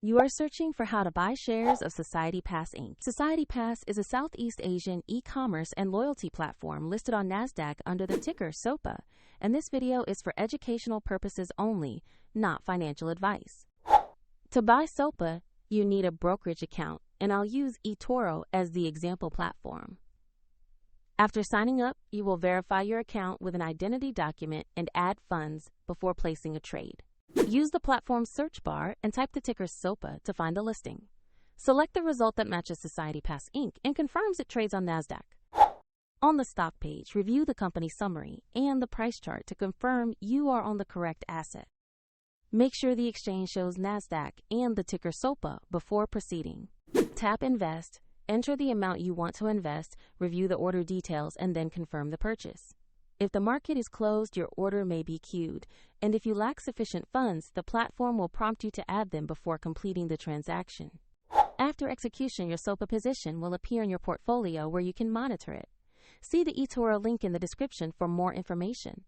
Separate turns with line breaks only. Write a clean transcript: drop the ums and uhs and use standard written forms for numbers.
You are searching for how to buy shares of Society Pass Inc. Society Pass is a Southeast Asian e-commerce and loyalty platform listed on NASDAQ under the ticker SOPA, and this video is for educational purposes only, not financial advice. To buy SOPA, you need a brokerage account, and I'll use eToro as the example platform. After signing up, you will verify your account with an identity document and add funds before placing a trade. Use the platform's search bar and type the ticker SOPA to find the listing. Select the result that matches Society Pass Inc. and confirms it trades on NASDAQ. On the stock page, review the company summary and the price chart to confirm you are on the correct asset. Make sure the exchange shows NASDAQ and the ticker SOPA before proceeding. Tap Invest, enter the amount you want to invest, review the order details, and then confirm the purchase. If the market is closed, your order may be queued, and if you lack sufficient funds, the platform will prompt you to add them before completing the transaction. After execution, your SOPA position will appear in your portfolio where you can monitor it. See the eToro link in the description for more information.